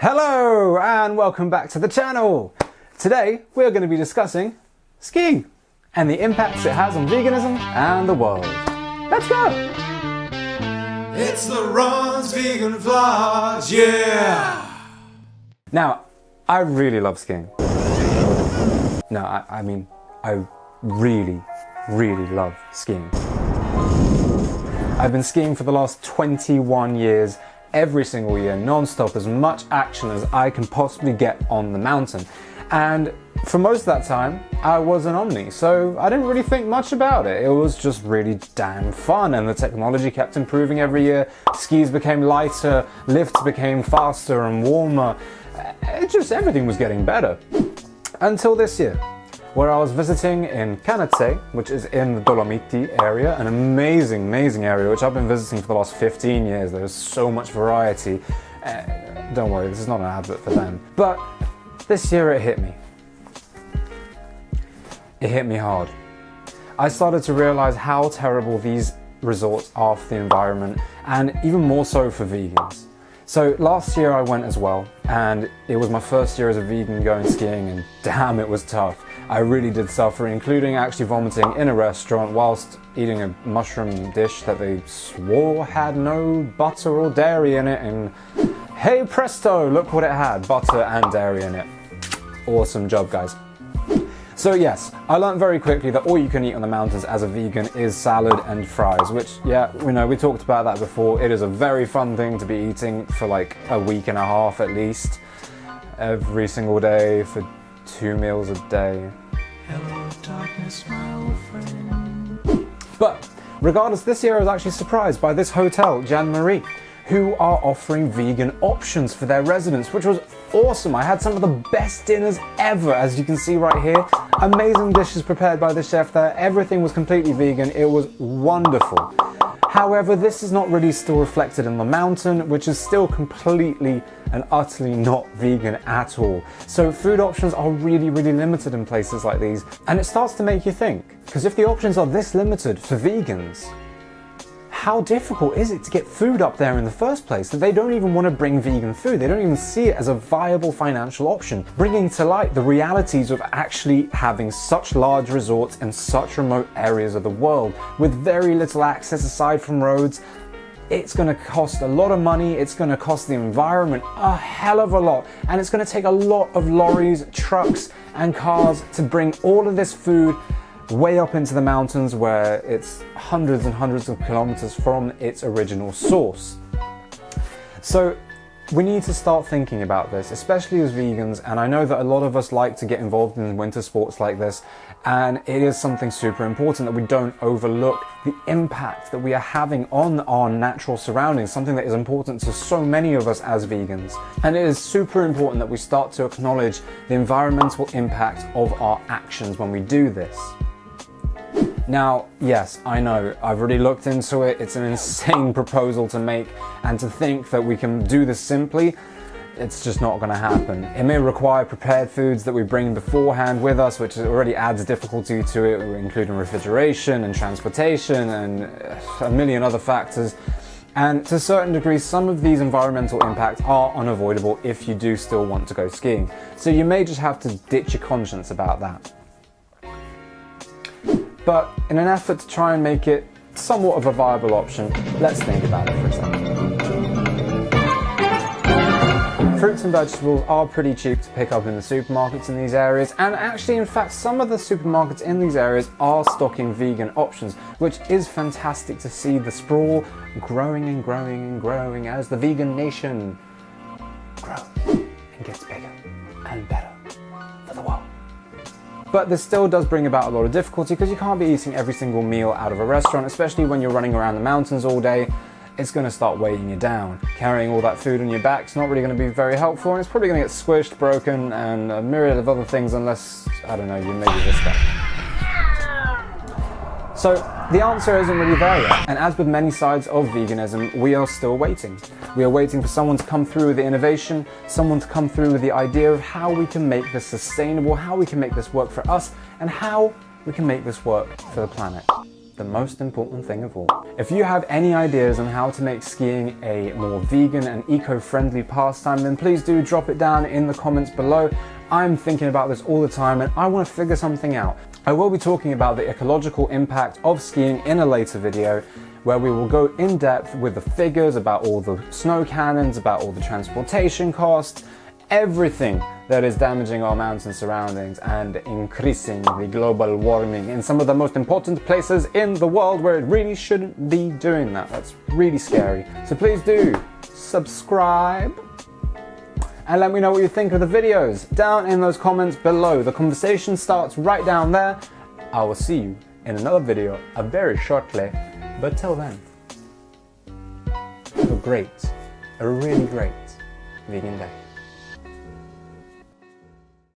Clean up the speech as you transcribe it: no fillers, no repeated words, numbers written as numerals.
Hello and welcome back to the channel. Today we're going to be discussing skiing and the impacts it has on veganism and the world. Let's go! It's Laurent's vegan vlogs, yeah! Now, I really love skiing. No, I mean, I really love skiing. I've been skiing for the last 21 years, every single year, non-stop, as much action as I can possibly get on the mountain. And for most of that time, I was an Omni, so I didn't really think much about it. It was just really damn fun, and the technology kept improving every year. Skis became lighter, lifts became faster and warmer. Everything was getting better. Until this year, where I was visiting in Canazei, which is in the Dolomiti area, an amazing area, which I've been visiting for the last 15 years. There's so much variety. Don't worry, this is not an advert for them. But this year it hit me. It hit me hard. I started to realize how terrible these resorts are for the environment, and even more so for vegans. So last year I went as well, and it was my first year as a vegan going skiing, and damn, it was tough. I really did suffer, including actually vomiting in a restaurant whilst eating a mushroom dish that they swore had no butter or dairy in it, and hey presto, look what it had, butter and dairy in it. Awesome job, guys. So yes, I learned very quickly that all you can eat on the mountains as a vegan is salad and fries, which, yeah, we talked about that before. It is a very fun thing to be eating for like a week and a half at least, every single day for 2 meals a day. Hello, darkness, my old friend. But regardless, this year I was actually surprised by this hotel, Jean Marie, who are offering vegan options for their residents, which was awesome. I had some of the best dinners ever, as you can see right here. Amazing dishes prepared by the chef there. Everything was completely vegan. It was wonderful. However, this is not really still reflected in the mountain, which is still completely and utterly not vegan at all. So food options are really limited in places like these. And it starts to make you think, because if the options are this limited for vegans, how difficult is it to get food up there in the first place? That they don't even want to bring vegan food. They don't even see it as a viable financial option. Bringing to light the realities of actually having such large resorts in such remote areas of the world with very little access aside from roads. It's going to cost a lot of money. It's going to cost the environment a hell of a lot. And it's going to take a lot of lorries, trucks, and cars to bring all of this food way up into the mountains, where it's hundreds and hundreds of kilometers from its original source. So we need to start thinking about this, especially as vegans, and I know that a lot of us like to get involved in winter sports like this, and it is something super important that we don't overlook the impact that we are having on our natural surroundings, something that is important to so many of us as vegans. And it is super important that we start to acknowledge the environmental impact of our actions when we do this. Now, yes, I know, I've already looked into it. It's an insane proposal to make, and to think that we can do this simply, it's just not going to happen. It may require prepared foods that we bring beforehand with us, which already adds difficulty to it, including refrigeration and transportation and a million other factors. And to a certain degree, some of these environmental impacts are unavoidable if you do still want to go skiing. So you may just have to ditch your conscience about that. But in an effort to try and make it somewhat of a viable option, let's think about it for a second. Fruits and vegetables are pretty cheap to pick up in the supermarkets in these areas, and actually, in fact, some of the supermarkets in these areas are stocking vegan options, which is fantastic to see the sprawl growing and growing and growing as the vegan nation grows and gets bigger and better for the world. But this still does bring about a lot of difficulty, because you can't be eating every single meal out of a restaurant, especially when you're running around the mountains all day. It's going to start weighing you down. Carrying all that food on your back is not really going to be very helpful, and it's probably going to get squished, broken, and a myriad of other things, unless, I don't know, you maybe this guy. So the answer isn't really there yet, and as with many sides of veganism, we are still waiting. We are waiting for someone to come through with the innovation, someone to come through with the idea of how we can make this sustainable, how we can make this work for us, and how we can make this work for the planet. the most important thing of all. If you have any ideas on how to make skiing a more vegan and eco-friendly pastime, then please do drop it down in the comments below. I'm thinking about this all the time and I want to figure something out. I will be talking about the ecological impact of skiing in a later video, where we will go in depth with the figures about all the snow cannons, about all the transportation costs, everything that is damaging our mountain surroundings and increasing the global warming in some of the most important places in the world where it really shouldn't be doing that. That's really scary. So please do subscribe and let me know what you think of the videos down in those comments below. The conversation starts right down there. I will see you in another video very shortly, but till then, have a really great vegan day.